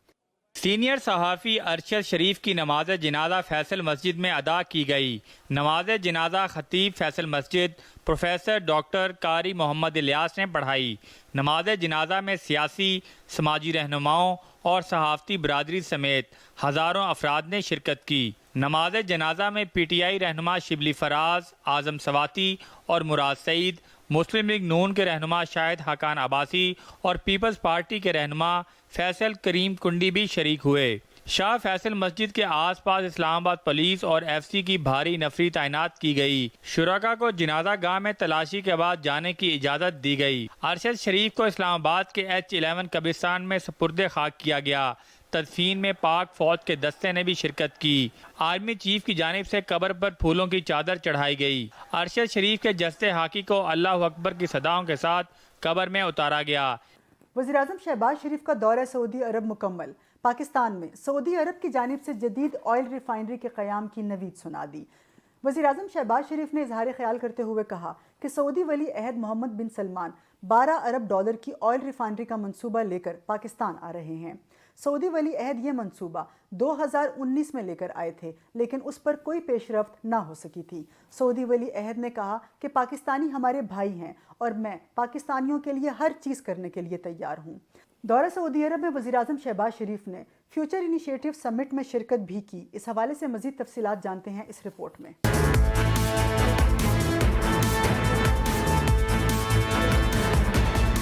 O: सीनियर सहाफ़ी अरशद शरीफ की नमाज जनाजा फैसल मस्जिद में अदा की गई। नमाज जनाजा खतीब फैसल मस्जिद प्रोफेसर डॉक्टर कारी मोहम्मद इलियास ने पढ़ाई। नमाज जनाजा में सियासी समाजी रहनुमाओं और सहाफ़ती बरादरी समेत हज़ारों अफराद ने शिरकत की। नमाज जनाजा में PTI रहनुमा शिबली फराज, आज़म सवाती और मुराद सईद, मुस्लिम लीग नून के रहनुमा शाहिद हाकान अब्बासी और पीपल्स पार्टी के रहनुमा फैसल करीम कुंडी भी शरीक हुए। शाह फैसल मस्जिद के आसपास इस्लामाबाद पुलिस और FC की भारी नफरी तैनात की गई। शुरका को जनाजा गाह में तलाशी के बाद जाने की इजाज़त दी गई। अरशद शरीफ को इस्लामाबाद के H11 कब्रिस्तान में सुपुर्द खाक किया गया। तदफीन में पाक फौज के दस्ते ने भी शिरकत की। आर्मी चीफ की जानिब से कब्र पर फूलों की चादर चढ़ाई गई। अरशद शरीफ के जस्ते हाकी को अल्लाह अकबर की सदाओं के साथ कब्र में उतारा गया।
C: वज़ीर-ए-आज़म शहबाज शरीफ का दौरा सऊदी अरब मुकम्मल। पाकिस्तान में सऊदी अरब की जानिब से जदीद ऑयल रिफाइनरी के क़याम की नवीद सुना दी। वज़ीर-ए-आज़म शहबाज शरीफ ने इजहार ख्याल करते हुए कहा कि सऊदी वली अहद मोहम्मद बिन सलमान $12 अरब की ऑयल रिफाइनरी का मंसूबा लेकर पाकिस्तान आ रहे हैं। सऊदी वली अहद ये मंसूबा 2019 में लेकर आए थे, लेकिन उस पर कोई पेशरफ्त ना हो सकी थी। सऊदी वली अहद ने कहा कि पाकिस्तानी हमारे भाई हैं और मैं पाकिस्तानियों के लिए हर चीज़ करने के लिए तैयार हूँ। दौरा सऊदी अरब में वज़ीर-ए-आज़म शहबाज शरीफ ने फ्यूचर इनिशिएटिव समिट में शिरकत भी की। इस हवाले से मज़ीद तफसीलात जानते हैं इस रिपोर्ट में।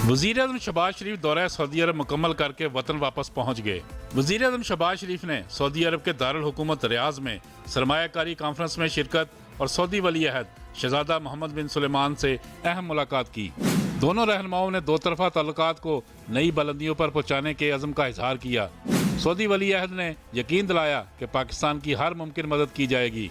P: वज़ीर-ए-आज़म शहबाज शरीफ दौरा सऊदी अरब मुकम्मल करके वतन वापस पहुँच गए। वज़ीर-ए-आज़म शहबाज शरीफ ने सऊदी अरब के दारुल हुकूमत रियाज़ में सरमायाकारी कॉन्फ्रेंस में शिरकत और सऊदी वली अहद शहज़ादा मोहम्मद बिन सुलेमान से अहम मुलाकात की। दोनों रहनुमाओं ने दो तरफा ताल्लुकात को नई बुलंदियों पर पहुँचाने के अज़म का इजहार किया। सऊदी वली अहद ने यकीन दिलाया कि पाकिस्तान की हर मुमकिन मदद की जाएगी।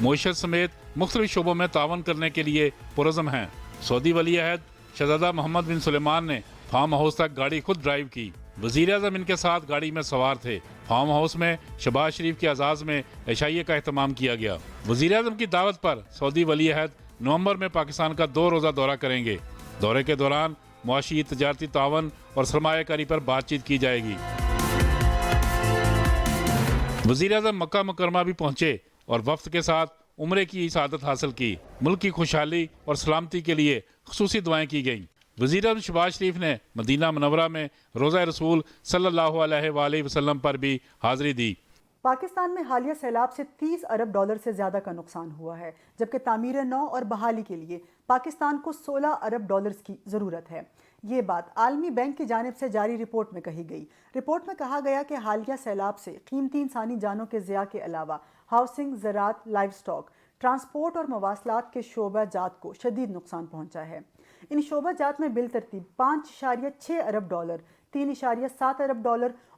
P: मईशत समेत मुख्तलिफ शोबों में तावन करने के लिए पुरज़म हैं। सऊदी वली अहद शहज़ादा मोहम्मद बिन सुलेमान ने फार्म हाउस तक गाड़ी खुद ड्राइव की। वज़ीर-ए-आज़म इनके साथ गाड़ी में सवार थे। फार्म हाउस में शहबाज शरीफ के एजाज़ में इशाइये का एहतमाम किया गया। वज़ीर-ए-आज़म की दावत पर सऊदी वली अहद नवंबर में पाकिस्तान का 2 रोज़ा दौरा करेंगे। दौरे के दौरान मुआशी तजारती तावन और सरमायाकारी पर बातचीत की जाएगी। वज़ीर-ए-आज़म मक्का मुकरमा भी पहुँचे और वफ्द के साथ उम्रे की सआदत हासिल की। मुल्क की खुशहाली और सलामती के लिए खुसूसी दुआएं की गईं। वज़ीर-ए-आज़म शहबाज शरीफ ने मदीना मुनव्वरा में रोज़ा रसूल सल्लल्लाहु अलैहि वसल्लम पर भी हाज़िरी दी।
C: पाकिस्तान में हालिया सैलाब से $30 अरब से ज़्यादा का नुकसान हुआ है, जबकि तामीर नौ और बहाली के लिए पाकिस्तान को $16 अरब की ज़रूरत है। ये बात आलमी बैंक की जानिब से जारी रिपोर्ट में कही गई। रिपोर्ट में कहा गया कि हालिया सैलाब से कीमती इंसानी जानों के ज़िया के अलावा हाउसिंग, ज़राअत, लाइव स्टॉक, ट्रांसपोर्ट और मवासलात के शोबा जात को शदीद नुकसान पहुँचा है। इन शोबा जात में बिल तरतीब $5.6 अरब, $3.7 अरब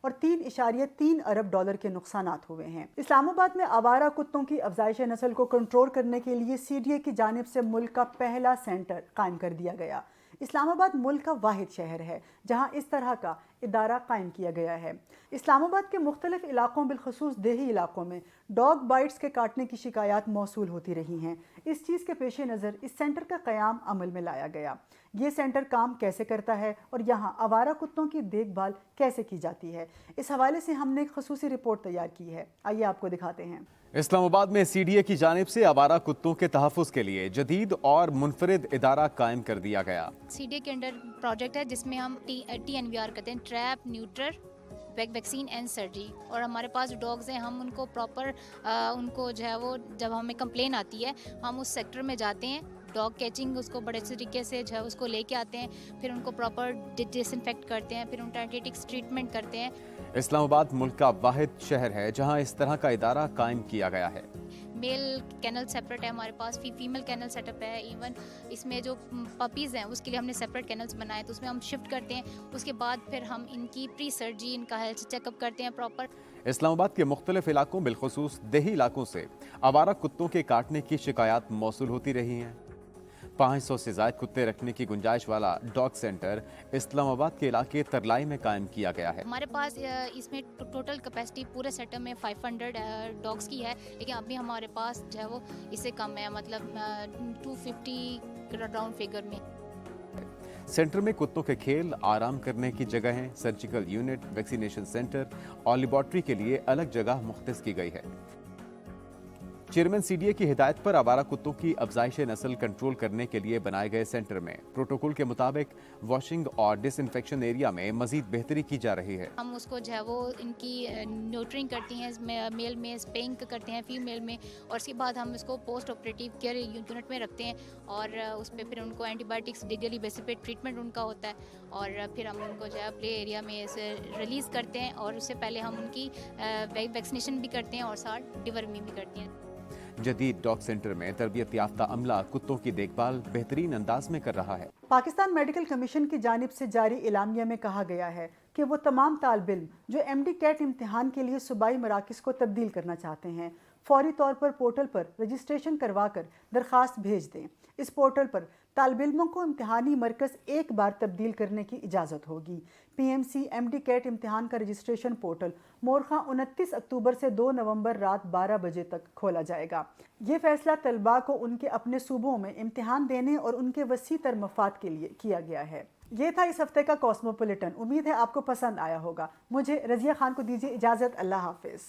C: और $3.3 अरब के नुकसानात हुए हैं। इस्लामाबाद में आवारा कुत्तों की अफजाइश नस्ल को कंट्रोल करने के लिए CDA की जानिब से मुल्क का पहला सेंटर कायम कर दिया गया। इस्लामाबाद मुल्क का वाहिद शहर है जहां इस तरह का इदारा कायम किया गया है। इस्लामाबाद के मुख्तलिफ इलाकों बिलखसूस देही इलाकों में डॉग बाइट्स के काटने की शिकायत मौसूल होती रही हैं। इस चीज़ के पेश नज़र इस सेंटर का क़याम अमल में लाया गया। ये सेंटर काम कैसे करता है और यहाँ आवारा कुत्तों की देखभाल कैसे की जाती है, इस हवाले से हमने एक खसूसी रिपोर्ट तैयार की है। आइए आपको दिखाते हैं।
Q: इस्लामाबाद में CDA की जानिब से आवारा कुत्तों के तहफ़्फ़ुज़ के लिए जदीद और मुनफरिद इदारा कायम कर दिया गया।
R: CDA के अंडर प्रोजेक्ट है जिसमें हम TNVR कहते हैं, ट्रैप, न्यूट्रर, वैक्सीन एंड सर्जरी। और हमारे पास डॉग्स हैं, हम उनको प्रॉपर उनको जो है वो जब हमें कंप्लेन आती है हम उस सेक्टर में जाते हैं, डॉग कैचिंग उसको बड़े तरीके से जो है उसको लेके आते हैं, फिर उनको प्रॉपर डिसइंफेक्ट करते हैं, फिर उनका एंटीबायोटिक्स ट्रीटमेंट करते हैं।
Q: इस्लामाबाद मुल्क का वाहिद शहर है जहां इस तरह का इदारा कायम किया गया है।
R: मेल कैनल सेपरेट है हमारे पास, फीमेल कैनल सेटअप है। इवन इसमें जो पपीज़ हैं उसके लिए हमने सेपरेट कैनल्स बनाए, तो उसमें हम शिफ्ट करते हैं। उसके बाद फिर हम इनकी प्री सर्जरी, इनका हेल्थ चेकअप करते हैं प्रॉपर।
Q: इस्लामाबाद के मुख्तलिफ इलाकों बिलखुसूस देही इलाकों से आवारा कुत्तों के काटने की शिकायत मौसूल होती रही हैं। 500 से ज़ायद कुत्ते रखने की गुंजाइश वाला डॉग सेंटर इस्लामाबाद के इलाके तरलाई में कायम किया गया है।
R: हमारे पास इसमें टोटल कैपेसिटी पूरे सेटअप में 500 डॉग्स की है, लेकिन अभी हमारे पास जो है वो इससे कम है, मतलब 250 राउंड फिगर में।
Q: सेंटर में कुत्तों के खेल, आराम करने की जगहें, सर्जिकल यूनिट, वैक्सीनेशन सेंटर और लेबॉर्ट्री के लिए अलग जगह मुख्तस की गई है। चेयरमैन सीडीए की हिदायत पर आवारा कुत्तों की अफजाइश नस्ल कंट्रोल करने के लिए बनाए गए सेंटर में प्रोटोकॉल के मुताबिक वॉशिंग और डिसइंफेक्शन एरिया में मजीद बेहतरी की जा रही है।
R: हम उसको जो है वो इनकी न्यूट्रिंग करती हैं, मेल में स्पेइंग करते हैं, फीमेल में, और उसके बाद हम इसको पोस्ट ऑपरेटिव केयर यूनिट में रखते हैं और उस पर फिर उनको एंटीबायोटिक्स डेली बेसिस पे ट्रीटमेंट उनका होता है, और फिर हम उनको जो है प्ले एरिया में से रिलीज़ करते हैं, और उससे पहले हम उनकी वैक्सीनेशन भी करते हैं और साथ डिवर्मिंग भी करते हैं।
Q: जदीद डॉग सेंटर में तरबियत याफ्ता अमला कुत्तों की देखभाल बेहतरीन अंदाज में कर रहा है।
C: पाकिस्तान मेडिकल कमीशन की जानिब से जारी इलामिया में कहा गया है कि वो तमाम तालिब इल्म जो MD कैट इम्तिहान के लिए सूबाई मराकज़ को तब्दील करना चाहते हैं, फौरी तौर पर पोर्टल पर रजिस्ट्रेशन करवा कर दरख्वास्त भेज दें। इस पोर्टल पर तालिब इल्मों को इम्तिहानी मरकज़ एक बार तब्दील करने की इजाज़त होगी। PMC MD कैट इम्तिहान का रजिस्ट्रेशन पोर्टल मोरखा 29 अक्टूबर से 2 नवंबर रात 12 बजे तक खोला जाएगा। ये फैसला तलबा को उनके अपने सूबों में इम्तिहान देने और उनके वसी तर मफाद के लिए किया गया है। ये था इस हफ्ते का कॉस्मोपॉलिटन। उम्मीद है आपको पसंद आया होगा। मुझे रज़िया खान को दीजिए इजाज़त। अल्लाह हाफिज़।